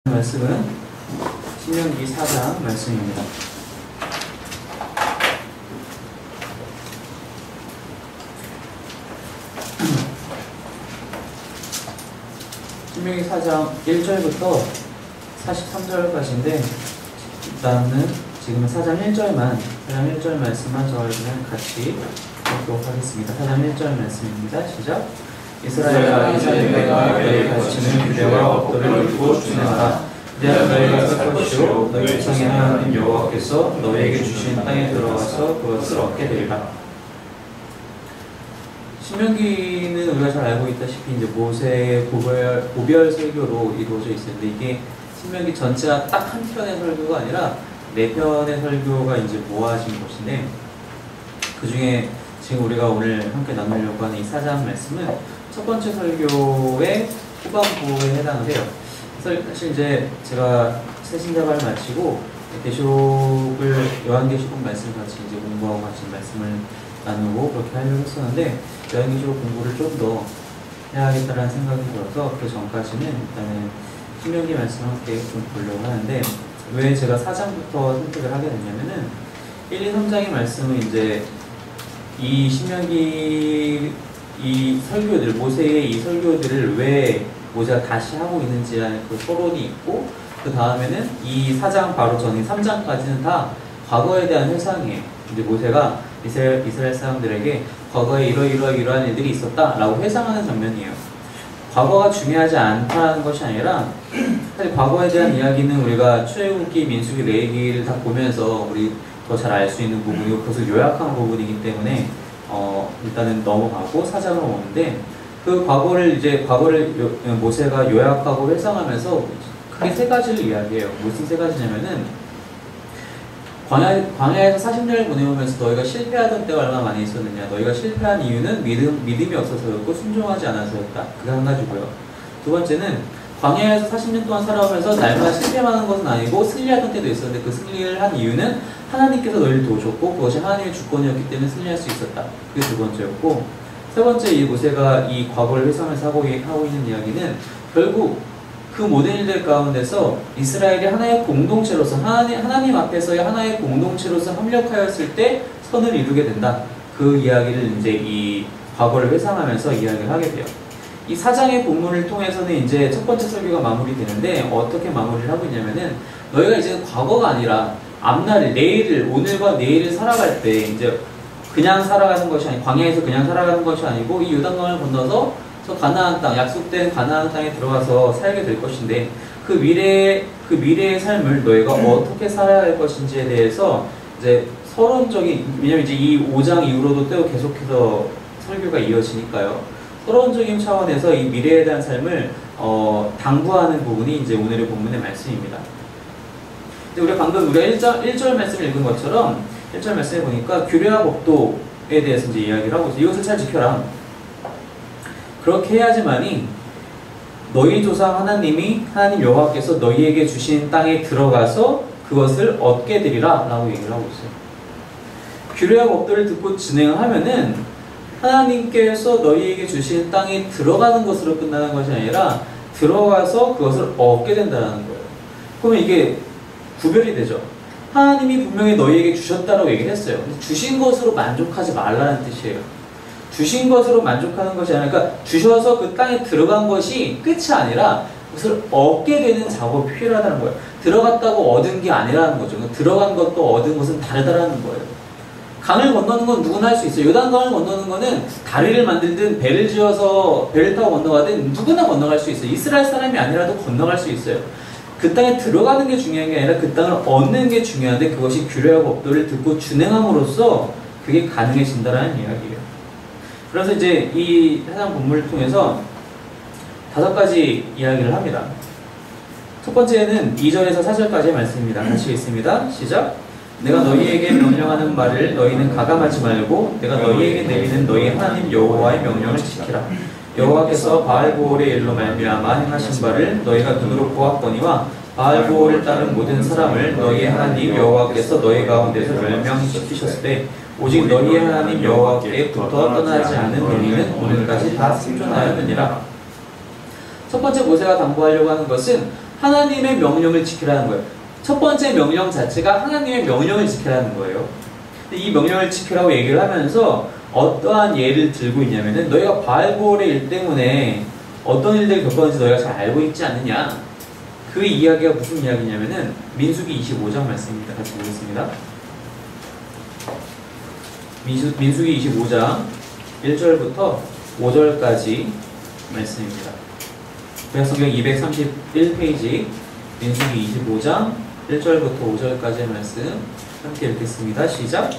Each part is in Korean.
말씀은 신명기 4장 말씀입니다. 신명기 4장 1절부터 43절까지인데 일단은 지금은 4장 1절 말씀만 저희는 같이 읽도록 하겠습니다. 4장 1절 말씀입니다. 시작. 이스라엘아, 이스라엘아, 너희 가르치는 규례와 법도를 듣고 준행하라. 이제는 너희가 설 것이요 너희 조상의 하나님 여호와께서 너희에게 주신 땅에 들어가서 그것을 얻게 되리라. 신명기는 우리가 잘 알고 있다시피 이제 모세의 고별 설교로 이루어져 있었는데, 이게 신명기 전체가 딱 한 편의 설교가 아니라 네 편의 설교가 이제 모아진 것인데, 그 중에 지금 우리가 오늘 함께 나누려고 하는 이 4장 말씀은 첫 번째 설교의 후반부에 해당을 해요. 그래서 사실 이제 제가 새신자반을 마치고 계시록을 요한계시록 말씀을 같이 이제 공부하고 같이 말씀을 나누고 그렇게 하려고 했었는데, 요한계시록 공부를 좀 더 해야겠다라는 생각이 들어서 그 전까지는 일단은 신명기 말씀을 함께 좀 보려고 하는데, 왜 제가 4장부터 선택을 하게 됐냐면은 1, 2, 3장의 말씀은 이제 이 신명기 이 설교들, 모세의 이 설교들을 왜 모세가 다시 하고 있는지라는 그 토론이 있고, 그 다음에는 이 4장 바로 전인 3장까지는 다 과거에 대한 회상이에요. 이제 모세가 이스라엘 사람들에게 과거에 이러한 일들이 있었다라고 회상하는 장면이에요. 과거가 중요하지 않다는 것이 아니라, 사실 과거에 대한 이야기는 우리가 출애굽기, 민수기, 레위기를 다 보면서 우리 더 잘 알 수 있는 부분이고, 그것을 요약한 부분이기 때문에 일단은 넘어가고 4장으로 오는데, 그 과거를 모세가 요약하고 회상하면서 크게 세 가지를 이야기해요. 무슨 세 가지냐면은, 광야에서 40년을 보내오면서 너희가 실패하던 때가 얼마나 많이 있었느냐. 너희가 실패한 이유는 믿음이 없어서였고 순종하지 않아서였다. 그게 한 가지고요. 두 번째는 광야에서 40년 동안 살아오면서 날마다 실패만 하는 것은 아니고 승리하던 때도 있었는데, 그 승리를 한 이유는 하나님께서 너희를 도우셨고 그것이 하나님의 주권이었기 때문에 승리할 수 있었다. 그게 두 번째였고, 세 번째, 이 모세가 이 과거를 회상해서 하고 있는 이야기는 결국 그 모든 일들 가운데서 이스라엘이 하나의 공동체로서 하나님 앞에서의 하나의 공동체로서 합력하였을 때 선을 이루게 된다. 그 이야기를 이제 이 과거를 회상하면서 이야기를 하게 돼요. 이 4장의 본문을 통해서는 이제 첫 번째 설교가 마무리되는데, 어떻게 마무리를 하고 있냐면은, 너희가 이제 과거가 아니라 앞날을, 오늘과 내일을 살아갈 때 이제 그냥 살아가는 것이 아니고, 광야에서 그냥 살아가는 것이 아니고 이 요단강을 건너서 저 가나안 땅, 약속된 가나안 땅에 들어가서 살게 될 것인데, 그 미래의 삶을 너희가 어떻게 살아야 할 것인지에 대해서 이제 서론적인, 왜냐면 이제 이 5장 이후로도 또 계속해서 설교가 이어지니까요. 서론적인 차원에서 이 미래에 대한 삶을 당부하는 부분이 이제 오늘의 본문의 말씀입니다. 우리가 방금 1절 말씀을 읽은 것처럼 1절 말씀에 보니까 규례와 법도에 대해서 이제 이야기를 하고 있어요. 이것을 잘 지켜라. 그렇게 해야지만이 너희 조상 하나님 여호와께서 너희에게 주신 땅에 들어가서 그것을 얻게 되리라 라고 얘기를 하고 있어요. 규례와 법도를 듣고 진행하면은 하나님께서 너희에게 주신 땅에 들어가는 것으로 끝나는 것이 아니라 들어가서 그것을 얻게 된다는 거예요. 그러면 이게 구별이 되죠. 하나님이 분명히 너희에게 주셨다라고 얘기를 했어요. 주신 것으로 만족하지 말라는 뜻이에요. 주신 것으로 만족하는 것이 아니라, 그러니까 주셔서 그 땅에 들어간 것이 끝이 아니라 그것을 얻게 되는 작업이 필요하다는 거예요. 들어갔다고 얻은 게 아니라는 거죠. 들어간 것도 얻은 것은 다르다라는 거예요. 강을 건너는 건 누구나 할 수 있어요. 요단강을 건너는 거는 다리를 만들든 배를 지어서 배를 타고 건너가든 누구나 건너갈 수 있어요. 이스라엘 사람이 아니라도 건너갈 수 있어요. 그 땅에 들어가는 게 중요한 게 아니라 그 땅을 얻는 게 중요한데, 그것이 규례와 법도를 듣고 준행함으로써 그게 가능해진다라는 이야기예요. 그래서 이제 이 해당 본문을 통해서 5가지 이야기를 합니다. 첫 번째는 2절에서 4절까지의 말씀입니다. 같이 읽습니다. 시작. 내가 너희에게 명령하는 말을 너희는 가감하지 말고 내가 너희에게 내리는 너희 하나님 여호와의 명령을 지키라. 여호와께서 바알보올의 일로 말미암아 행하신 바를 너희가 눈으로 보았거니와 바알보올을 따른 모든 사람을 너희의 하나님 여호와께서 너희 가운데서 멸명시키셨을 때 오직 너희의 하나님 여호와께부터 떠나지 않는 너희는 오늘까지 다 생존하였느니라. 첫 번째 모세가 당부하려고 하는 것은 하나님의 명령을 지키라는 거예요. 첫 번째 명령 자체가 하나님의 명령을 지키라는 거예요. 근데 이 명령을 지키라고 얘기를 하면서 어떠한 예를 들고 있냐면은 너희가 바알볼의 일 때문에 어떤 일들을 겪었는지 너희가 잘 알고 있지 않느냐. 그 이야기가 무슨 이야기냐면은 민수기 25장 말씀입니다. 같이 보겠습니다. 민수기 25장 1절부터 5절까지 말씀입니다. 구약성경 231페이지 민수기 25장 1절부터 5절까지의 말씀 함께 읽겠습니다. 시작!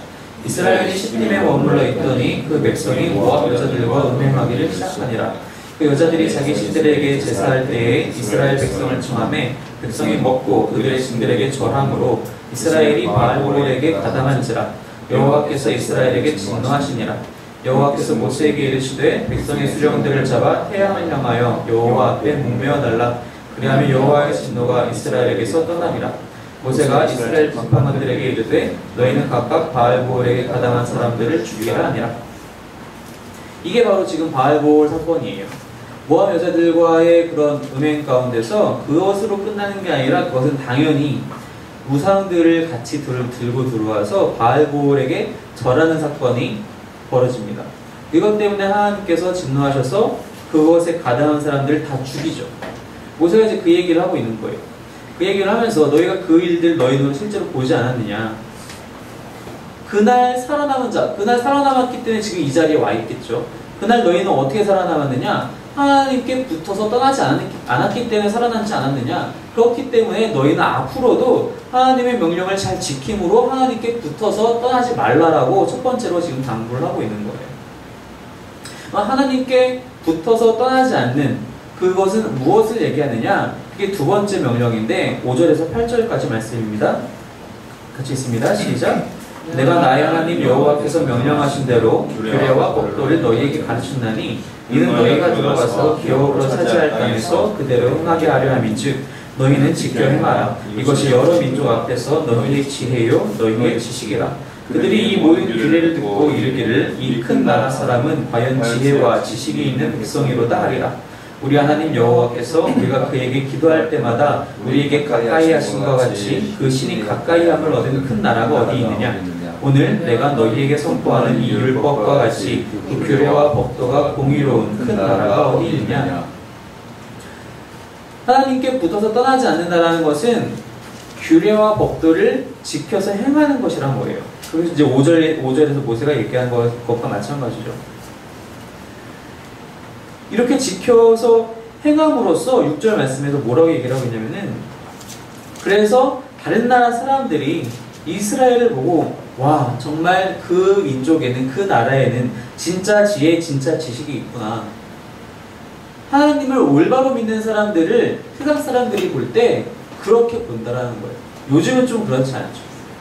이스라엘이 시딤에 머물러 있더니 그 백성이 모압 여자들과 음행하기를 시작하니라. 그 여자들이 자기 신들에게 제사할 때에 이스라엘 백성을 청하매 백성이 먹고 그들의 신들에게 절함으로 이스라엘이 바알볼에게 가담한지라. 여호와께서 이스라엘에게 진노하시니라. 여호와께서 모세에게 이르시되 백성의 수령들을 잡아 태양을 향하여 여호와 앞에 목매어 달라. 그리하면 여호와의 진노가 이스라엘에게서 떠나리라. 모세가 이스라엘 지파만들에게 이르되 너희는 각각 바알볼에게 가담한 사람들을 죽이라 하니라. 이게 바로 지금 바알볼 사건이에요. 모압 여자들과의 그런 음행 가운데서 그것으로 끝나는 게 아니라 그것은 당연히 우상들을 같이 들고 들어와서 바알볼에게 절하는 사건이 벌어집니다. 이것 때문에 하나님께서 진노하셔서 그것에 가담한 사람들을 다 죽이죠. 모세가 이제 그 얘기를 하고 있는 거예요. 그 얘기를 하면서 너희가 그 일들 너희 눈으로 실제로 보지 않았느냐. 그날 살아남은 자, 그날 살아남았기 때문에 지금 이 자리에 와 있겠죠. 그날 너희는 어떻게 살아남았느냐? 하나님께 붙어서 떠나지 않았기 때문에 살아남지 않았느냐? 그렇기 때문에 너희는 앞으로도 하나님의 명령을 잘 지킴으로 하나님께 붙어서 떠나지 말라라고 첫 번째로 지금 당부를 하고 있는 거예요. 하나님께 붙어서 떠나지 않는 그것은 무엇을 얘기하느냐? 그게 두 번째 명령인데 5절에서 8절까지 말씀입니다. 같이 있습니다. 시작! 내가 나의 하나님 여호와께서 명령하신 대로 규례와 법도를 너희에게 가르쳤나니 이는 너희가 들어가서 기업으로 차지할 땅에서 그대로 행하게 하려 함인즉 너희는 지켜 행하라. 이것이 여러 민족 앞에서 너희의 지혜요 너희의 지식이라. 그들이 이 모든 규례를 듣고 이르기를 이 큰 나라 사람은 과연 지혜와 지식이 있는 백성이로다 하리라. 우리 하나님 여호와께서 우리가 그에게 기도할 때마다 우리에게 가까이 하신과 같이 그 신이 가까이함을 얻은 큰 나라가 어디 있느냐. 오늘 내가 너희에게 선포하는 이 율법과 같이 그 규례와 법도가 공의로운 큰 나라가 어디 있느냐. 하나님께 붙어서 떠나지 않는다는 것은 규례와 법도를 지켜서 행하는 것이란 거예요. 그래서 이제 5절에서 모세가 얘기한 것과 마찬가지죠. 이렇게 지켜서 행함으로써 6절 말씀에서 뭐라고 얘기를 하고 있냐면은 그래서 다른 나라 사람들이 이스라엘을 보고 와 정말 그 민족에는 그 나라에는 진짜 지혜 진짜 지식이 있구나. 하나님을 올바로 믿는 사람들을 세상 사람들이 볼 때 그렇게 본다라는 거예요. 요즘은 좀 그렇지 않죠.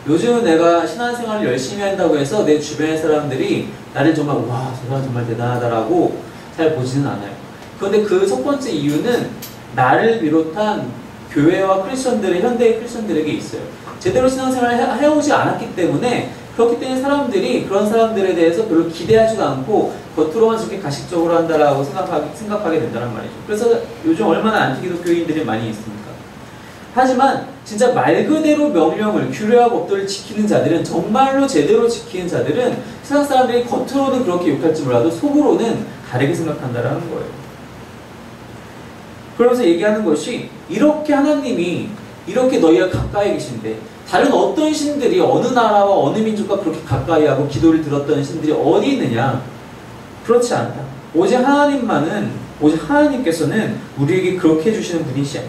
요즘은 내가 신앙생활을 열심히 한다고 해서 내 주변의 사람들이 나를 정말 와 저 사람 정말 대단하다라고 잘 보지는 않아요. 그런데 그 첫 번째 이유는 나를 비롯한 교회와 크리스천들의 현대의 크리스천들에게 있어요. 제대로 신앙생활을 해오지 않았기 때문에 그렇기 때문에 사람들이 그런 사람들에 대해서 별로 기대하지도 않고 겉으로만 저렇게 가식적으로 한다라고 생각하게 된다는 말이죠. 그래서 요즘 얼마나 안티기독교인들이 많이 있습니까? 하지만 진짜 말 그대로 명령을 규례와 법도를 지키는 자들은 정말로 제대로 지키는 자들은 세상 사람들이 겉으로는 그렇게 욕할지 몰라도 속으로는 다르게 생각한다는 거예요. 그러면서 얘기하는 것이 이렇게 하나님이 이렇게 너희가 가까이 계신데 다른 어떤 신들이 어느 나라와 어느 민족과 그렇게 가까이 하고 기도를 들었던 신들이 어디 있느냐? 그렇지 않다. 오직 하나님만은 오직 하나님께서는 우리에게 그렇게 해주시는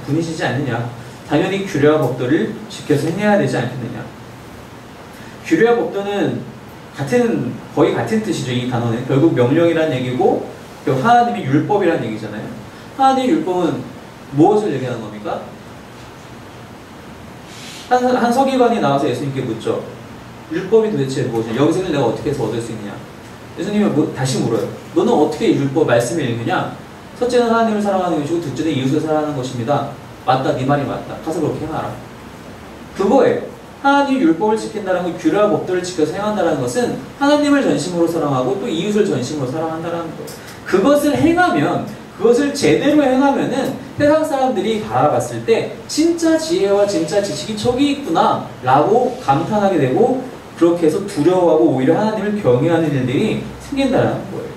분이시지 않느냐? 당연히 규례와 법도를 지켜서 행해야 되지 않겠느냐? 규례와 법도는 거의 같은 뜻이죠. 이 단어는 결국 명령이란 얘기고 하나님의 율법이란 얘기잖아요. 하나님의 율법은 무엇을 얘기하는 겁니까? 한 서기관이 나와서 예수님께 묻죠. 율법이 도대체 무엇이냐? 여기서는 내가 어떻게 해서 얻을 수 있느냐? 예수님은 다시 물어요. 너는 어떻게 율법 말씀을 읽느냐? 첫째는 하나님을 사랑하는 것이고 둘째는 이웃을 사랑하는 것입니다. 맞다, 네 말이 맞다. 가서 그렇게 행하라. 그거예요. 하나님의 율법을 지킨다는 것, 규례와 법도를 지켜서 행한다는 것은 하나님을 전심으로 사랑하고 또 이웃을 전심으로 사랑한다는 거예요. 그것을 행하면 그것을 제대로 행하면은 세상 사람들이 바라봤을 때 진짜 지혜와 진짜 지식이 저기 있구나 라고 감탄하게 되고, 그렇게 해서 두려워하고 오히려 하나님을 경외하는 일들이 생긴다는 거예요.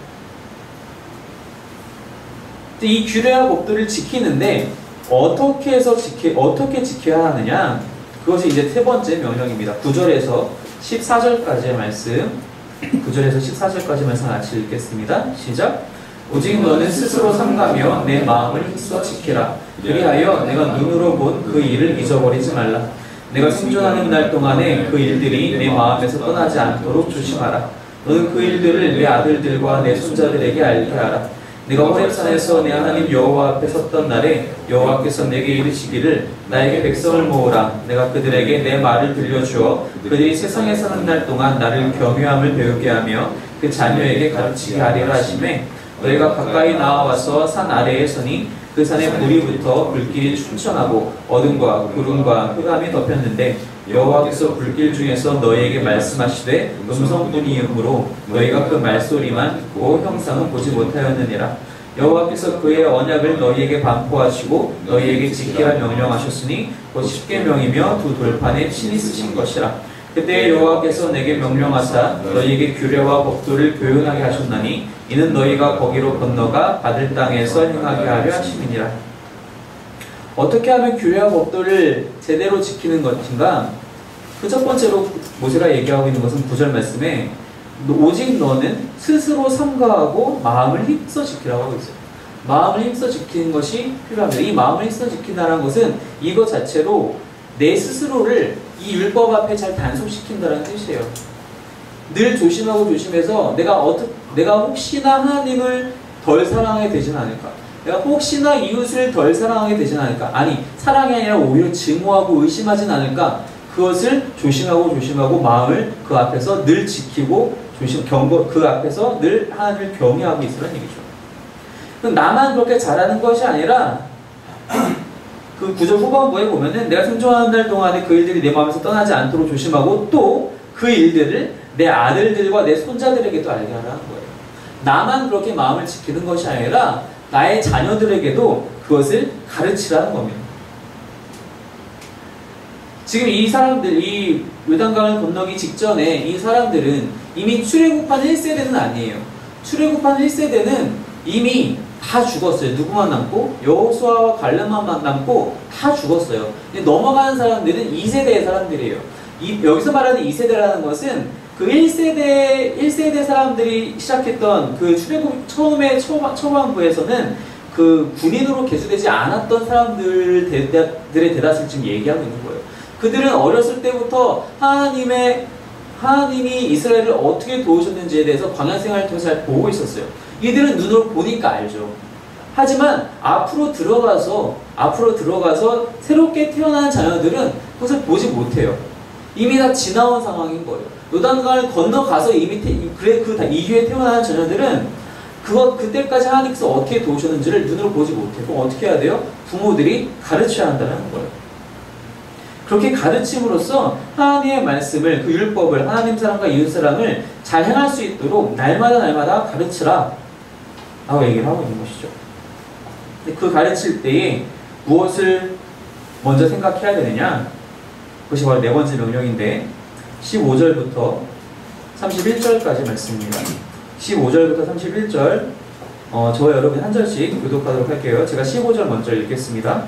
이 규례와 법도를 지키는데 어떻게 지켜야 하느냐, 그것이 이제 세 번째 명령입니다. 9절에서 14절까지의 말씀, 9절에서 14절까지 말씀 같이 읽겠습니다. 시작. 오직 너는 스스로 삼가며 내 마음을 힘써 지키라. 그리하여 내가 눈으로 본 그 일을 잊어버리지 말라. 내가 순종하는 날 동안에 그 일들이 내 마음에서 떠나지 않도록 조심하라. 너는 그 일들을 내 아들들과 내 손자들에게 알게 하라. 내가 호렙산에서 내 하나님 여호와 앞에 섰던 날에 여호와께서 내게 이르시기를 나에게 백성을 모으라. 내가 그들에게 내 말을 들려주어 그들이 세상에 사는 날 동안 나를 경외함을 배우게 하며 그 자녀에게 가르치게 하리라 하시매, 너희가 가까이 나와서 산 아래에 서니 그 산에 불이 붙어 불길이 충천하고 어둠과 구름과 흑암이 덮였는데 여호와께서 불길 중에서 너희에게 말씀하시되 음성뿐이므로 너희가 그 말소리만 듣고 형상은 보지 못하였느니라. 여호와께서 그의 언약을 너희에게 반포하시고 너희에게 지키라 명령하셨으니 곧 십계명이며 두 돌판에 친히 쓰신 것이라. 그때 여호와께서 내게 명령하사 너희에게 규례와 법도를 교훈하게 하셨나니 이는 너희가 거기로 건너가 받을 땅에서 행하게 하려 하심이니라. 어떻게 하면 규례와 법도를 제대로 지키는 것인가? 그 첫 번째로 모세가 얘기하고 있는 것은 9절 말씀에 오직 너는 스스로 삼가하고 마음을 힘써 지키라고 하고 있어요. 마음을 힘써 지키는 것이 필요합니다. 이 마음을 힘써 지킨다는 것은 이것 자체로 내 스스로를 이 율법 앞에 잘 단속시킨다는 뜻이에요. 늘 조심하고 조심해서 내가 혹시나 하나님을 덜 사랑하게 되진 않을까? 내가 혹시나 이웃을 덜 사랑하게 되진 않을까? 아니, 사랑이 아니라 오히려 증오하고 의심하진 않을까? 그것을 조심하고 마음을 그 앞에서 늘 지키고 그 앞에서 늘 하나님을 경외하고 있으라는 얘기죠. 나만 그렇게 잘하는 것이 아니라 그 9절 후반부에 보면은 내가 순종하는 날 동안에 그 일들이 내 마음에서 떠나지 않도록 조심하고 또 그 일들을 내 아들들과 내 손자들에게도 알게 하라는 거예요. 나만 그렇게 마음을 지키는 것이 아니라 나의 자녀들에게도 그것을 가르치라는 겁니다. 지금 이 사람들, 이 요단강을 건너기 직전에 이 사람들은 이미 출애굽한 1세대는 아니에요. 출애굽한 1세대는 이미 다 죽었어요. 누구만 남고? 여호수아와 갈렙만 남고 다 죽었어요. 넘어가는 사람들은 2세대의 사람들이에요. 여기서 말하는 2세대라는 것은 그 1세대 사람들이 시작했던 그 출애굽 초반부에서는 그 군인으로 계수되지 않았던 사람들의 대다수를 지금 얘기하고 있는 거예요. 그들은 어렸을 때부터 하나님이 이스라엘을 어떻게 도우셨는지에 대해서 광야 생활을 통해서 잘 보고 있었어요. 이들은 눈으로 보니까 알죠. 하지만 앞으로 들어가서 새롭게 태어난 자녀들은 그것을 보지 못해요. 이미 다 지나온 상황인 거예요. 요단강을 건너가서 이미 그 이후에 태어난 자녀들은 그때까지 하나님께서 어떻게 도우셨는지를 눈으로 보지 못해요. 그럼 어떻게 해야 돼요? 부모들이 가르쳐야 한다는 거예요. 그렇게 가르침으로써 하나님의 말씀을, 그 율법을, 하나님 사랑과 이웃 사랑을 잘 행할 수 있도록 날마다 가르치라 라고 얘기를 하고 있는 것이죠. 근데 그 가르칠 때에 무엇을 먼저 생각해야 되느냐? 그것이 바로 네 번째 명령인데 15절부터 31절까지 말씀입니다. 15절부터 31절 저와 여러분 한 절씩 교독하도록 할게요. 제가 15절 먼저 읽겠습니다.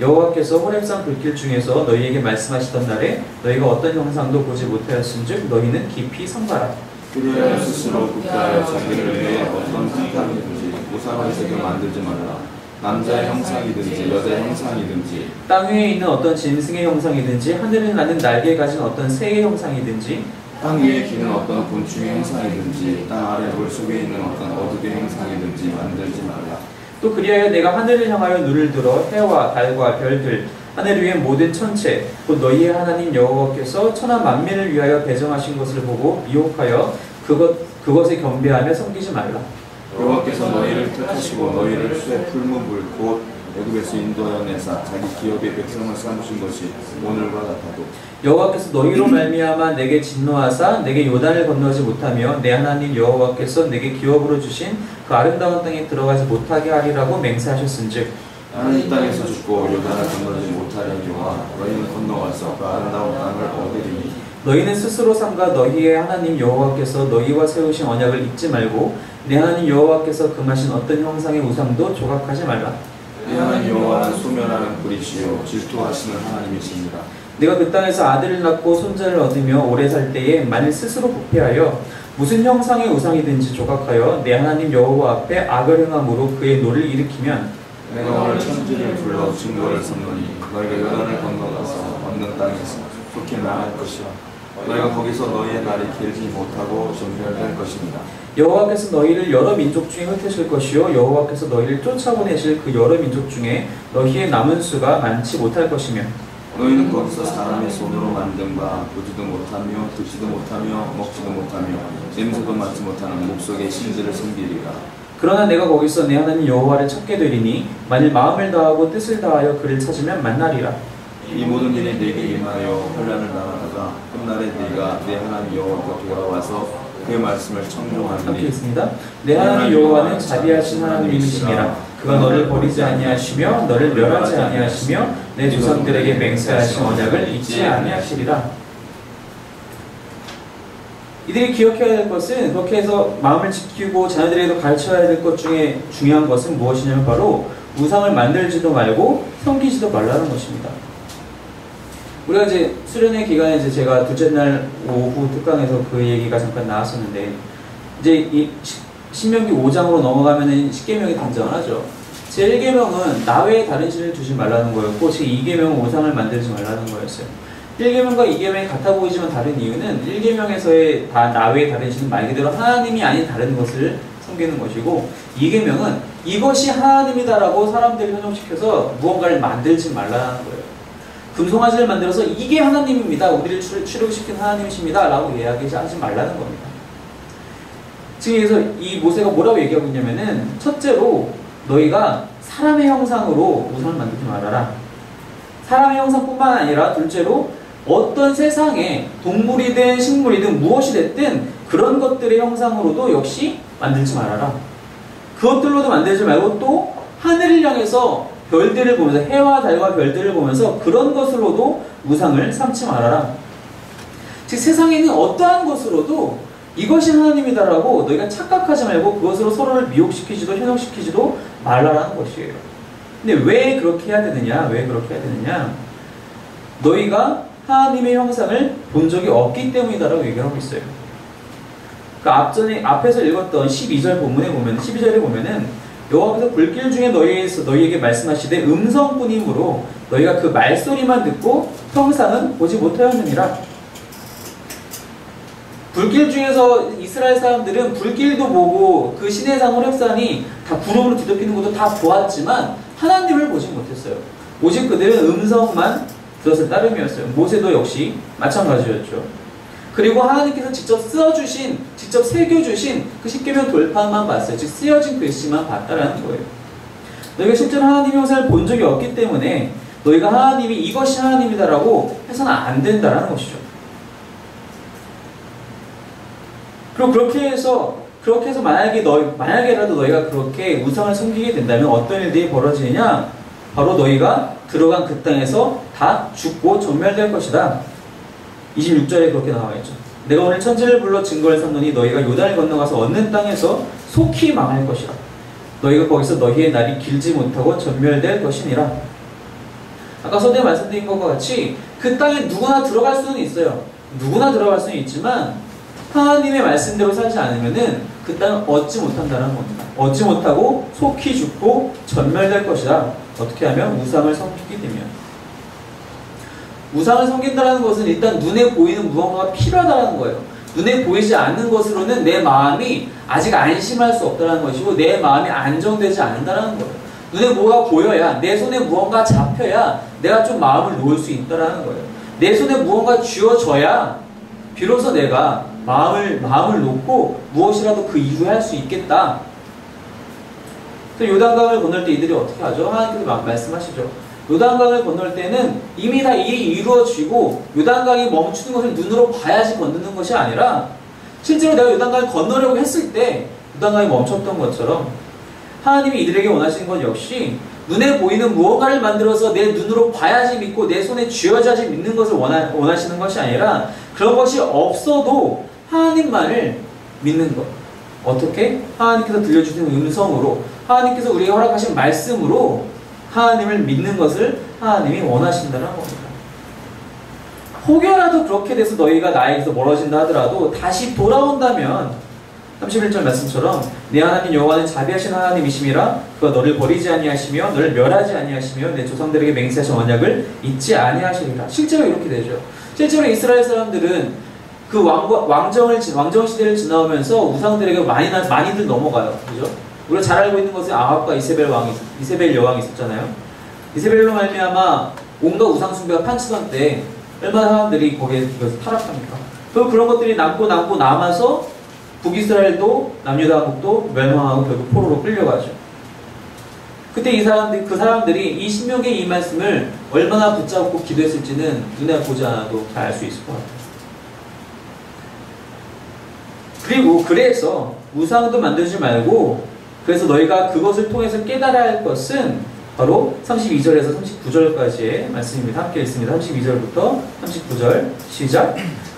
여호와께서 호렙산 불길 중에서 너희에게 말씀하시던 날에 너희가 어떤 형상도 보지 못하였은즉 너희는 깊이 삼가라. 그리하여 스스로 국가하여 자기를 위해 어떤 상상이든지 우상의색을 만들지 말라. 남자의 형상이든지 여자의 형상이든지 땅 위에 있는 어떤 짐승의 형상이든지 하늘에 나는 날개 가진 어떤 새의 형상이든지 땅 위에 기는 어떤 곤충의 형상이든지 땅 아래 물속에 있는 어떤 어둠의 형상이든지 만들지 말라. 또 그리하여 내가 하늘을 향하여 눈을 들어 해와 달과 별들 하늘 위의 모든 천체 곧 너희의 하나님 여호와께서 천하 만민을 위하여 배정하신 것을 보고 미혹하여 그것에 경배하며 섬기지 말라. 여호와께서 너희를 택하시고 너희를 수의 풀무불 곧 애굽에서 인도하여 내사 자기 기업의 백성을 삼으신 것이 오늘과 같아도 여호와께서 너희로 말미암아 내게 진노하사 내게 요단을 건너지 못하며 내 하나님 여호와께서 내게 기업으로 주신 그 아름다운 땅에 들어가지 못하게 하리라고 맹세하셨은즉 나는 이 땅에서 죽고 요단을 건너지 못하려니와 너희는 건너가서 그 아름다운 땅을 얻으리니 너희는 스스로 삼가 너희의 하나님 여호와께서 너희와 세우신 언약을 잊지 말고 내 하나님 여호와께서 금하신 어떤 형상의 우상도 조각하지 말라. 내 하나님 여호와는 소멸하는 불이시요 질투하시는 하나님이십니다. 네가 그 땅에서 아들을 낳고 손자를 얻으며 오래 살 때에 만일 스스로 부패하여 무슨 형상의 우상이든지 조각하여 내 하나님 여호와 앞에 악을 행함으로 그의 노를 일으키면 내가 오늘 천지를 불러 증거를 삼노니 너희가 요단을 건너가서 얻는 땅에서 속히 나갈 것이라. 너희가 거기서 너희의 날이 길지 못하고 전멸될 것입니다. 여호와께서 너희를 여러 민족 중에 흩으실 것이요 여호와께서 너희를 쫓아보내실 그 여러 민족 중에 너희의 남은 수가 많지 못할 것이며 너희는 거기서 사람의 손으로 만든 바 보지도 못하며 듣지도 못하며 먹지도 못하며 냄새도 맡지 못하는 목석의 신들을 섬기리라. 그러나 내가 거기서 내 하나님 여호와를 찾게 되리니 만일 마음을 다하고 뜻을 다하여 그를 찾으면 만나리라. 이 모든 일이 내게 임하여 혼란을 당하다가 훗날에 네가 내 하나님 여호와께 돌아와서 그의 말씀을 청종하리니 함께 있습니다. 내 하나님 여호와는 자비하신 하나님이시니라. 그가 너를 버리지 아니하시며 너를 멸하지 아니하시며 내 조상들에게 맹세하신 언약을 잊지 아니하시리라. 이들이 기억해야 될 것은 그렇게 해서 마음을 지키고 자녀들에게도 가르쳐야 될 것 중에 중요한 것은 무엇이냐면 바로 우상을 만들지도 말고 섬기지도 말라는 것입니다. 우리가 이제 수련회 기간에 이제 제가 둘째 날 오후 특강에서 그 얘기가 잠깐 나왔었는데 이제 이 신명기 5장으로 넘어가면은 10계명이 등장을 하죠. 제1계명은 나 외에 다른 신을 두지 말라는 거였고 제2계명은 우상을 만들지 말라는 거였어요. 1계명과 2계명이 같아 보이지만 다른 이유는 1계명에서의 나 외에 다른 신은 말 그대로 하나님이 아닌 다른 것을 섬기는 것이고 2계명은 이것이 하나님이다라고 사람들을 현혹시켜서 무언가를 만들지 말라는 거예요. 금송아지를 만들어서 이게 하나님입니다. 우리를 출애굽시킨 하나님이십니다. 라고 이야기하지 말라는 겁니다. 지금 여기서 이 모세가 뭐라고 얘기하고 있냐면은 첫째로 너희가 사람의 형상으로 우상을 만들지 말아라. 사람의 형상뿐만 아니라 둘째로 어떤 세상에 동물이든 식물이든 무엇이 됐든 그런 것들의 형상으로도 역시 만들지 말아라. 그것들로도 만들지 말고 또 하늘을 향해서 별들을 보면서 해와 달과 별들을 보면서 그런 것으로도 우상을 삼지 말아라. 즉 세상에 있는 어떠한 것으로도 이것이 하나님이다라고 너희가 착각하지 말고 그것으로 서로를 미혹시키지도 현혹시키지도 말라라는 것이에요. 근데 왜 그렇게 해야 되느냐? 왜 그렇게 해야 되느냐? 너희가 하나님의 형상을 본 적이 없기 때문이다라고 얘기하고 있어요. 앞에서 읽었던 12절 본문에 보면 12절에 보면은 여호와께서 불길 중에 너희에게 말씀하시되 음성뿐이므로 너희가 그 말소리만 듣고 형상은 보지 못하였느니라. 불길 중에서 이스라엘 사람들은 불길도 보고 그 시내산 호렙산이 다 구름으로 뒤덮이는 것도 다 보았지만 하나님을 보지 못했어요. 오직 그들은 음성만 들었을 따름이었어요. 모세도 역시 마찬가지였죠. 그리고 하나님께서 직접 써주신, 직접 새겨주신 그 십계명 돌판만 봤어요. 즉 쓰여진 글씨만 봤다라는 거예요. 너희가 실제로 하나님의 형상을 본 적이 없기 때문에 너희가 하나님이 이것이 하나님이다라고 해서는 안 된다라는 것이죠. 그리고 그렇게 해서 만약에라도 너희가 그렇게 우상을 섬기게 된다면 어떤 일들이 벌어지느냐? 바로 너희가 들어간 그 땅에서 다 죽고 전멸될 것이다. 26절에 그렇게 나와 있죠. 내가 오늘 천지를 불러 증거를 삼노니 너희가 요단을 건너가서 얻는 땅에서 속히 망할 것이라. 너희가 거기서 너희의 날이 길지 못하고 전멸될 것이니라. 아까 서두에 말씀드린 것과 같이 그 땅에 누구나 들어갈 수는 있어요. 누구나 들어갈 수는 있지만 하나님의 말씀대로 살지 않으면은 그 땅을 얻지 못한다는 겁니다. 얻지 못하고 속히 죽고 전멸될 것이다. 어떻게 하면? 우상을 섬기게 되면. 우상을 섬긴다는 것은 일단 눈에 보이는 무언가가 필요하다는 거예요. 눈에 보이지 않는 것으로는 내 마음이 아직 안심할 수 없다는 것이고 내 마음이 안정되지 않는다는 거예요. 눈에 뭐가 보여야, 내 손에 무언가 잡혀야 내가 좀 마음을 놓을 수 있다는 거예요. 내 손에 무언가 쥐어져야 비로소 내가 마음을 놓고 무엇이라도 그 이후에 할 수 있겠다. 또 요단강을 건널 때 이들이 어떻게 하죠? 하나님께서 막 말씀하시죠. 요단강을 건널 때는 이미 다 일이 이루어지고 요단강이 멈추는 것을 눈으로 봐야지 건너는 것이 아니라 실제로 내가 요단강을 건너려고 했을 때 요단강이 멈췄던 것처럼 하나님이 이들에게 원하시는 것 역시 눈에 보이는 무언가를 만들어서 내 눈으로 봐야지 믿고 내 손에 쥐어져야지 믿는 것을 원하시는 것이 아니라 그런 것이 없어도 하나님만을 믿는 것. 어떻게? 하나님께서 들려주시는 음성으로 하나님께서 우리에게 허락하신 말씀으로 하나님을 믿는 것을 하나님이 원하신다는 겁니다. 혹여라도 그렇게 돼서 너희가 나에게서 멀어진다 하더라도 다시 돌아온다면 31절 말씀처럼 내 하나님 여호와는 자비하신 하나님이심이라 그가 너를 버리지 아니하시며 너를 멸하지 아니하시며 내 조상들에게 맹세하신 언약을 잊지 아니하시리라. 실제로 이렇게 되죠. 실제로 이스라엘 사람들은 그 왕정 시대를 지나오면서 우상들에게 많이들 넘어가요. 그죠? 우리가 잘 알고 있는 것은 아합과 이세벨 여왕이 있었잖아요. 이세벨로 말미암아 온갖 우상 숭배가 판치던 때 얼마나 사람들이 거기에 타락합니까? 그런 것들이 남아서 북이스라엘도 남유다 국도 멸망하고 결국 포로로 끌려가죠. 그때 그 사람들이 이 신명기의 이 말씀을 얼마나 붙잡고 기도했을지는 눈에 보지 않아도 잘 알 수 있을 것 같아요. 그리고 그래서 우상도 만들지 말고 그래서 너희가 그것을 통해서 깨달아야 할 것은 바로 32절에서 39절까지의 말씀입니다. 함께 읽습니다. 32절부터 39절 시작.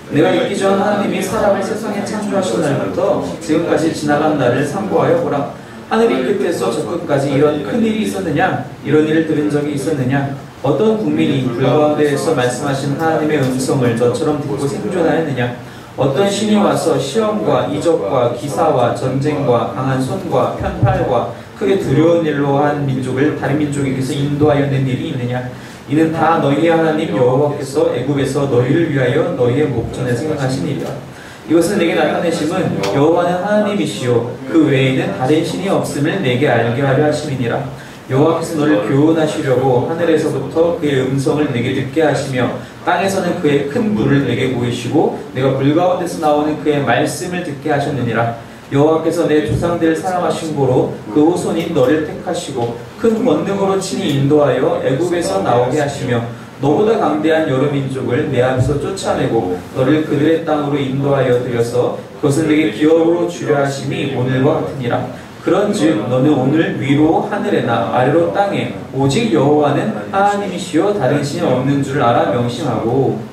내가 있기 전 하나님이 사람을 세상에 창조하신 날부터 지금까지 지나간 날을 상고하여 보라. 하늘이 끝에서 저 끝까지 이런 큰 일이 있었느냐? 이런 일을 들은 적이 있었느냐? 어떤 국민이 불가운데에서 말씀하신 하나님의 음성을 너처럼 듣고 생존하였느냐? 어떤 신이 와서 시험과 이적과 기사와 전쟁과 강한 손과 편팔과 크게 두려운 일로 한 민족을 다른 민족에게서 인도하여 낸 일이 있느냐? 이는 다 너희의 하나님 여호와께서 애굽에서 너희를 위하여 너희의 목전에 생각하신 일이라. 이것을 내게 나타내심은 여호와는 하나님이시요 그 외에는 다른 신이 없음을 내게 알게 하려 하심이니라. 여호와께서 너를 교훈하시려고 하늘에서부터 그의 음성을 내게 듣게 하시며 땅에서는 그의 큰 물을 내게 보이시고 내가 불 가운데서 나오는 그의 말씀을 듣게 하셨느니라. 여호와께서 내 조상들을 사랑하신 고로 그 후손인 너를 택하시고 큰 권능으로 친히 인도하여 애굽에서 나오게 하시며 너보다 강대한 여러 민족을 내 앞에서 쫓아내고 너를 그들의 땅으로 인도하여 들여서 그것을 내게 기업으로 주려 하심이 오늘과 같으니라. 그런즉 너는 오늘 위로 하늘에나 아래로 땅에 오직 여호와는 하나님이시요 다른 신이 없는 줄 알아 명심하고.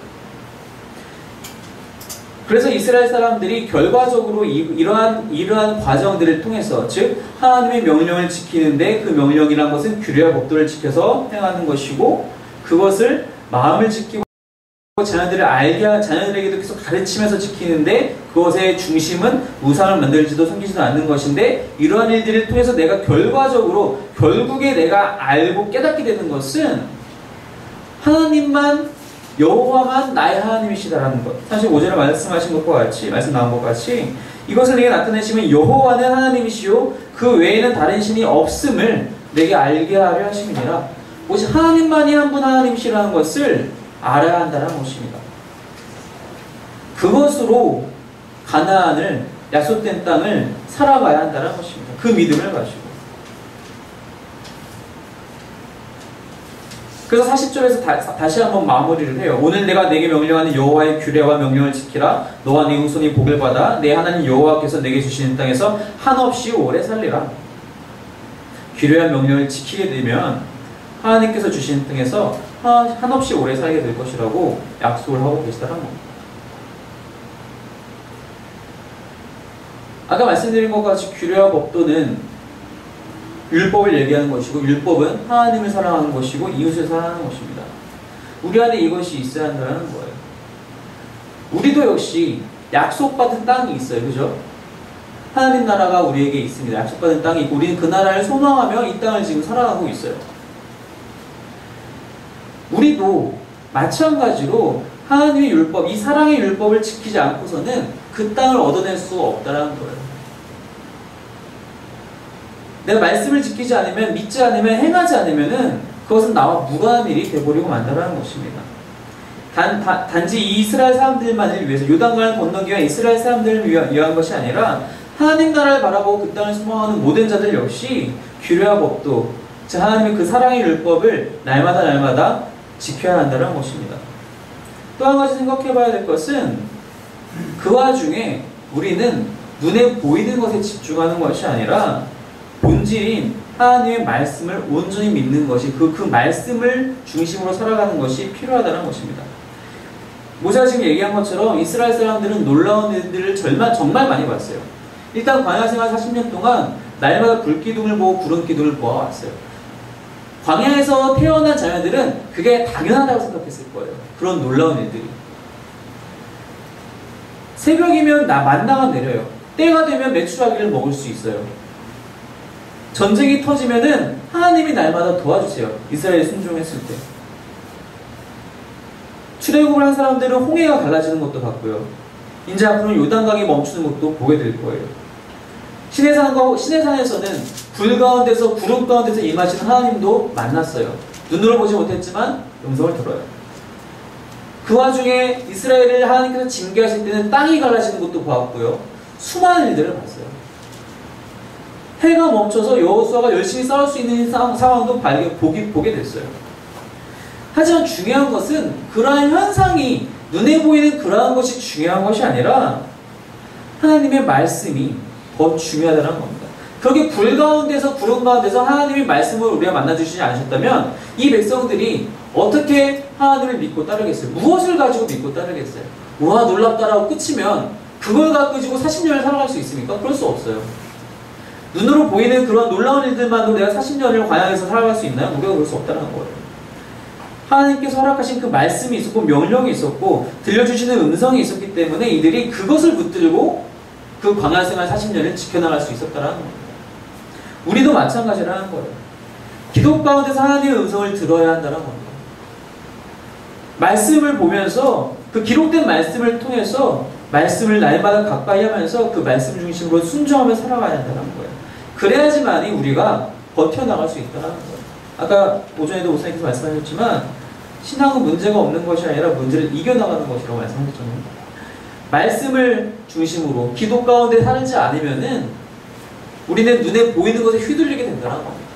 그래서 이스라엘 사람들이 결과적으로 이러한 과정들을 통해서 즉 하나님의 명령을 지키는데 그 명령이란 것은 규례와 법도를 지켜서 행하는 것이고 그것을 마음을 지키고 자녀들에게도 계속 가르치면서 지키는데 그것의 중심은 우상을 만들지도 섬기지도 않는 것인데 이러한 일들을 통해서 내가 결국에 내가 알고 깨닫게 되는 것은 하나님만 여호와만 나의 하나님이시다라는 것. 사실 5절에 말씀 나온 것과 같이 이것을 내게 나타내시면 여호와는 하나님이시요 그 외에는 다른 신이 없음을 내게 알게 하려 하심이니라. 오직 하나님만이 한 분 하나님이시라는 것을 알아야 한다는 것입니다. 그것으로 가나안을 약속된 땅을 살아가야 한다는 것입니다. 그 믿음을 가지고. 그래서 40절에서 다시 한번 마무리를 해요. 오늘 내가 내게 명령하는 여호와의 규례와 명령을 지키라. 너와 네 후손이 복을 받아 내 하나님 여호와께서 내게 주시는 땅에서 한없이 오래 살리라. 규례와 명령을 지키게 되면 하나님께서 주시는 땅에서 한없이 오래 살게 될 것이라고 약속을 하고 계시다는 겁니다. 아까 말씀드린 것과 같이 규례와 법도는 율법을 얘기하는 것이고 율법은 하나님을 사랑하는 것이고 이웃을 사랑하는 것입니다. 우리 안에 이것이 있어야 한다는 거예요. 우리도 역시 약속받은 땅이 있어요. 그죠? 하나님 나라가 우리에게 있습니다. 약속받은 땅이 있고 우리는 그 나라를 소망하며 이 땅을 지금 살아가고 있어요. 우리도 마찬가지로 하나님의 율법, 이 사랑의 율법을 지키지 않고서는 그 땅을 얻어낼 수 없다는 거예요. 내가 말씀을 지키지 않으면, 믿지 않으면, 행하지 않으면은 그것은 나와 무관한 일이 되어버리고 만다라는 것입니다. 단지 이스라엘 사람들만을 위해서 요단강을 건너기 위한 이스라엘 사람들을 위한 것이 아니라 하나님 나라를 바라보고 그 땅을 소망하는 모든 자들 역시 규례와 법도, 즉 하나님의 그 사랑의 율법을 날마다 지켜야 한다는 것입니다. 또 한 가지 생각해 봐야 될 것은 그 와중에 우리는 눈에 보이는 것에 집중하는 것이 아니라 본질인 하나님의 말씀을 온전히 믿는 것이 그 말씀을 중심으로 살아가는 것이 필요하다는 것입니다. 모세가 지금 얘기한 것처럼 이스라엘 사람들은 놀라운 일들을 정말 많이 봤어요. 일단 광야 생활 40년 동안 날마다 불기둥을 보고 구름기둥을 보아왔어요. 광야에서 태어난 자녀들은 그게 당연하다고 생각했을 거예요. 그런 놀라운 일들이. 새벽이면 만나가 내려요. 때가 되면 메추라기를 먹을 수 있어요. 전쟁이 터지면은 하나님이 날마다 도와주세요. 이스라엘이 순종했을 때. 출애굽을 한 사람들은 홍해가 갈라지는 것도 봤고요. 이제 앞으로는 요단강이 멈추는 것도 보게 될 거예요. 시내산에서는 불 가운데서 구름 가운데서 임하시는 하나님도 만났어요. 눈으로 보지 못했지만 음성을 들어요. 그 와중에 이스라엘을 하나님께서 징계하실 때는 땅이 갈라지는 것도 보았고요. 수많은 일들을 봤어요. 해가 멈춰서 여호수아가 열심히 싸울 수 있는 상황도 보게 됐어요. 하지만 중요한 것은 그러한 현상이 눈에 보이는 그러한 것이 중요한 것이 아니라 하나님의 말씀이 더 중요하다는 겁니다. 그렇게 불 가운데서 구름 가운데서 하나님의 말씀을 우리가 만나주시지 않으셨다면 이 백성들이 어떻게 하나님을 믿고 따르겠어요? 무엇을 가지고 믿고 따르겠어요? 우와 놀랍다라고 끝이면 그걸 가지고 40년을 살아갈 수 있습니까? 그럴 수 없어요. 눈으로 보이는 그런 놀라운 일들만으로 내가 40년을 광야에서 살아갈 수 있나요? 우리가 그럴 수 없다는 거예요. 하나님께서 허락하신 그 말씀이 있었고 명령이 있었고 들려주시는 음성이 있었기 때문에 이들이 그것을 붙들고 그 광야 생활 40년을 지켜나갈 수 있었다는 겁니다. 우리도 마찬가지라는 거예요. 기도 가운데서 하나님의 음성을 들어야 한다는 겁니다. 말씀을 보면서 그 기록된 말씀을 통해서 말씀을 날마다 가까이 하면서 그 말씀 중심으로 순종하며 살아가야 한다는 거예요. 그래야지만이 우리가 버텨나갈 수 있다는 거예요. 아까 오전에도 목사님께서 말씀하셨지만 신앙은 문제가 없는 것이 아니라 문제를 이겨나가는 것이라고 말씀하셨잖아요. 말씀을 중심으로 기도 가운데 살지 않으면은 우리는 눈에 보이는 것에 휘둘리게 된다는 겁니다.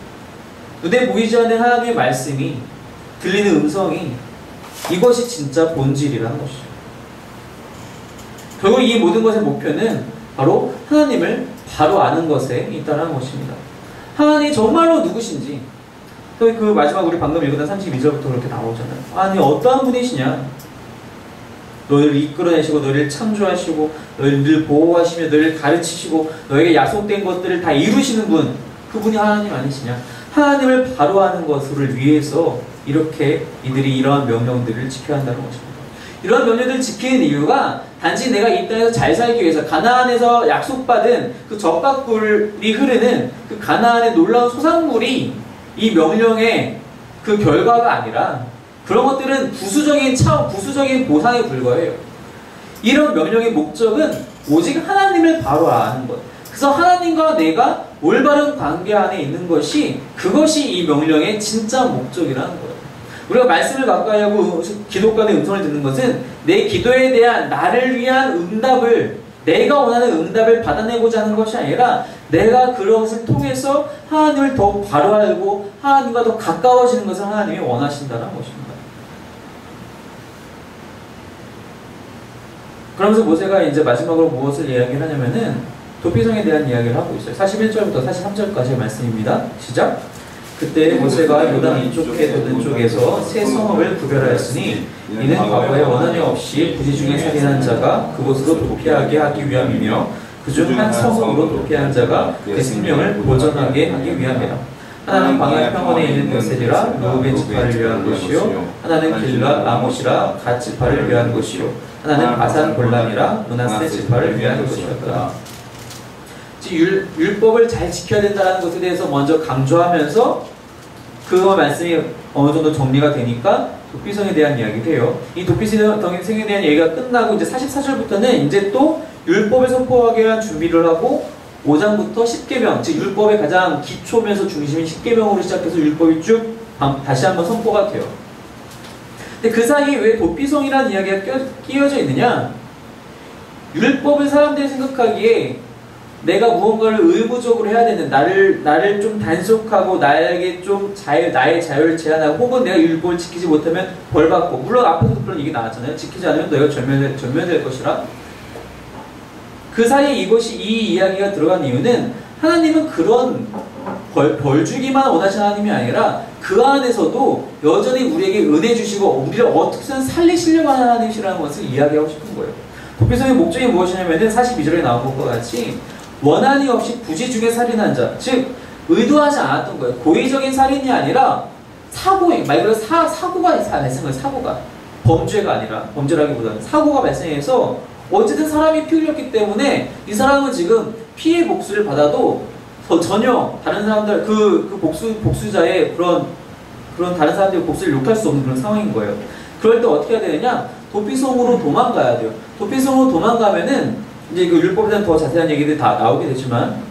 눈에 보이지 않는 하나님의 말씀이 들리는 음성이 이것이 진짜 본질이라는 것이죠. 결국 이 모든 것의 목표는 바로 하나님을 바로 아는 것에 있다는 것입니다. 하나님이 정말로 누구신지 또 그 마지막 우리 방금 읽은 32절부터 그렇게 나오잖아요. 하나님 어떠한 분이시냐? 너희를 이끌어내시고 너희를 창조하시고 너희를 늘 보호하시며 너희를 가르치시고 너에게 약속된 것들을 다 이루시는 분, 그분이 하나님 아니시냐? 하나님을 바로 아는 것을 위해서 이렇게 이들이 이러한 명령들을 지켜야 한다는 것입니다. 이러한 명령들을 지키는 이유가 단지 내가 이 땅에서 잘 살기 위해서 가나안에서 약속받은 그 젖밥꿀이 흐르는 그 가나안의 놀라운 소산물이 이 명령의 그 결과가 아니라 그런 것들은 부수적인 보상에 불과해요. 이런 명령의 목적은 오직 하나님을 바로 아는 것. 그래서 하나님과 내가 올바른 관계 안에 있는 것이 그것이 이 명령의 진짜 목적이라는 거예요. 우리가 말씀을 가까이 하고 기도간의 음성을 듣는 것은 내 기도에 대한 나를 위한 응답을 내가 원하는 응답을 받아내고자 하는 것이 아니라 내가 그것을 통해서 하나님을 더 바로 알고 하나님과 더 가까워지는 것을 하나님이 원하신다는 것입니다. 그러면서 모세가 이제 마지막으로 무엇을 이야기를 하냐면은 도피성에 대한 이야기를 하고 있어요. 41절부터 43절까지의 말씀입니다. 시작! 그때 모세가 요단 이쪽에 도는 쪽에서 세 성읍을 구별하였으니 이는 과거에 원한이 없이 부지 중에 살인한 자가 그곳으로 도피하게 하기 위함이며 그중 한 성읍으로 도피한 자가 그 생명을 보전하게 하기 위함이라. 하나는 광야 평원에 있는 베셀이라 루벤 지파를 위한 것이요 하나는 길랏 라못이라 갓 지파를 위한 것이요 하나는 바산 골란이라 므낫세 지파를 위한 것이었더라. 율법을 잘 지켜야 된다는 것에 대해서 먼저 강조하면서 그 말씀이 어느 정도 정리가 되니까 도피성에 대한 이야기를 해요. 이 도피성에 대한 얘기가 끝나고 이제 44절부터는 이제 또 율법을 선포하기 위한 준비를 하고 5장부터 10계명, 즉 율법의 가장 기초면서 중심인 10계명으로 시작해서 율법이 쭉 다시 한번 선포가 돼요. 근데 그 사이에 왜 도피성이라는 이야기가 끼어져 있느냐? 율법을 사람들이 생각하기에 내가 무언가를 의무적으로 해야 되는, 나를 좀 단속하고 나에게 좀 나의 자유를 제한하고 혹은 내가 율법을 지키지 못하면 벌받고, 물론 앞에서도 그런 얘기 나왔잖아요. 지키지 않으면 너희가 절멸될 것이라. 그 사이에 이 이야기가 들어간 이유는 하나님은 그런 벌 주기만 원하시는 하나님이 아니라 그 안에서도 여전히 우리에게 은혜 주시고 우리를 어떻게든 살리시려고 하는 하나님이시라는 것을 이야기하고 싶은 거예요. 도피성의 목적이 무엇이냐면은 42절에 나온 것과 같이 원한이 없이 부지 중에 살인한 자, 즉 의도하지 않았던 거예요. 고의적인 살인이 아니라 사고인, 말 그대로 사고가 발생해요. 사고가 범죄가 아니라, 범죄라기보다는 사고가 발생해서 어쨌든 사람이 피 흘렸기 때문에 이 사람은 지금 피해 복수를 받아도 전혀 다른 사람들 그 복수자의 그런 다른 사람들의 복수를 욕할 수 없는 그런 상황인 거예요. 그럴 때 어떻게 해야 되느냐? 도피성으로 도망가야 돼요. 도피성으로 도망가면은 이제 그 율법에 대한 더 자세한 얘기들이 다 나오게 되지만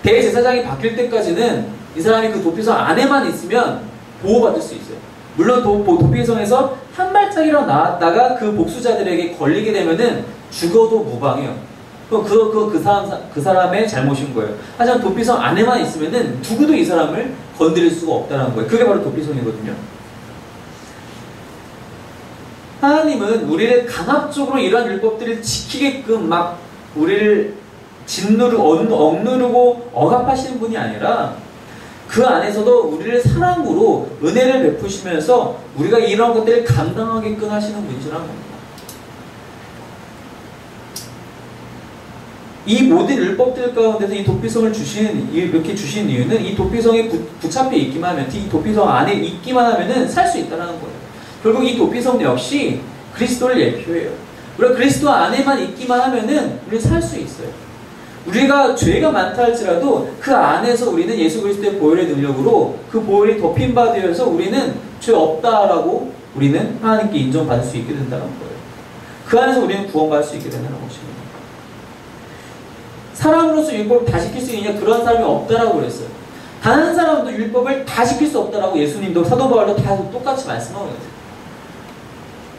대제사장이 바뀔 때까지는 이 사람이 그 도피성 안에만 있으면 보호받을 수 있어요. 물론 도피성에서 한 발짝이라도 나왔다가 그 복수자들에게 걸리게 되면은 죽어도 무방해요. 그 사람의 잘못인 거예요. 하지만 도피성 안에만 있으면은 누구도 이 사람을 건드릴 수가 없다는 거예요. 그게 바로 도피성이거든요. 하나님은 우리를 강압적으로 이러한 율법들을 지키게끔 막 우리를 억누르고 억압하시는 분이 아니라 그 안에서도 우리를 사랑으로 은혜를 베푸시면서 우리가 이런 것들을 감당하게끔 하시는 분이시라는 겁니다. 이 모든 율법들 가운데서 이 도피성을 이렇게 주신 이유는 이 도피성에 붙잡혀 있기만 하면, 이 도피성 안에 있기만 하면은 살 수 있다는 거예요. 결국 이 도피성 역시 그리스도를 예표해요. 우리가 그리스도 안에만 있기만 하면은 우리는 살 수 있어요. 우리가 죄가 많다 할지라도 그 안에서 우리는 예수 그리스도의 보혈의 능력으로 그 보혈이 덮인 바 되어서 우리는 죄 없다라고 우리는 하나님께 인정받을 수 있게 된다는 거예요. 그 안에서 우리는 구원받을 수 있게 된다는 것입니다. 사람으로서 율법을 다 지킬 수 있느냐? 그런 사람이 없다라고 그랬어요. 단 한 사람도 율법을 다 지킬 수 없다라고 예수님도 사도 바울도 다 똑같이 말씀하고 있어요.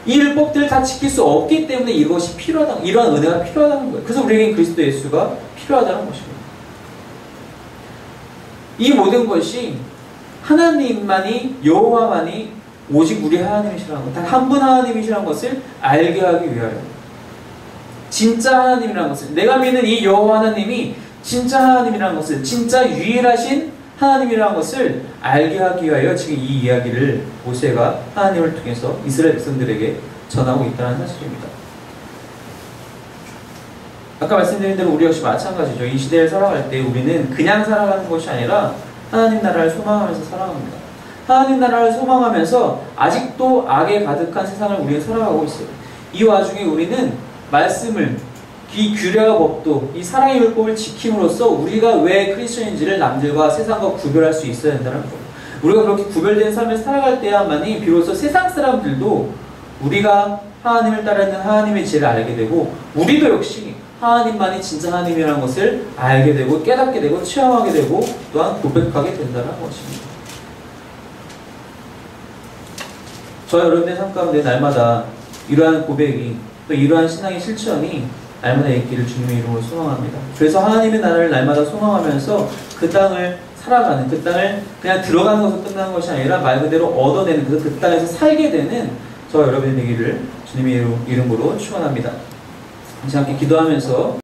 이 율법들을 다 지킬 수 없기 때문에 이것이 필요하다, 이러한 은혜가 필요하다는 거예요. 그래서 우리에게 그리스도 예수가 필요하다는 것입니다. 이 모든 것이 하나님만이, 여호와만이 오직 우리 하나님이시라는 것, 단 한 분 하나님이시라는 것을 알게 하기 위하여, 진짜 하나님이라는 것을, 내가 믿는 이 여호와 하나님이 진짜 하나님이라는 것을, 진짜 유일하신 하나님이라는 것을 알게 하기 위하여 지금 이 이야기를 모세가 하나님을 통해서 이스라엘 백성들에게 전하고 있다는 사실입니다. 아까 말씀드린 대로 우리 역시 마찬가지죠. 이 시대를 살아갈 때 우리는 그냥 살아가는 것이 아니라 하나님 나라를 소망하면서 살아갑니다. 하나님 나라를 소망하면서 아직도 악에 가득한 세상을 우리는 살아가고 있어요. 이 와중에 우리는 말씀을, 이 규례와 법도, 이 사랑의 율법을 지킴으로써 우리가 왜 크리스천인지를 남들과 세상과 구별할 수 있어야 된다는 거예요. 우리가 그렇게 구별된 삶을 살아갈 때야만이 비로소 세상 사람들도 우리가 하나님을 따르는 하나님의 지혜를 알게 되고, 우리도 역시 하나님만이 진짜 하나님이라는 것을 알게 되고 깨닫게 되고 체험하게 되고 또한 고백하게 된다는 것입니다. 저와 여러분의 삶 가운데 날마다 이러한 고백이, 또 이러한 신앙의 실천이 날마다 있기를 주님의 이름으로 소망합니다. 그래서 하나님의 나라를 날마다 소망하면서 그 땅을 살아가는, 그 땅을 그냥 들어가는 것으로 끝나는 것이 아니라 말 그대로 얻어내는, 그 땅에서 살게 되는 저와 여러분이 되기를 주님의 이름으로 축원합니다. 같이 함께 기도하면서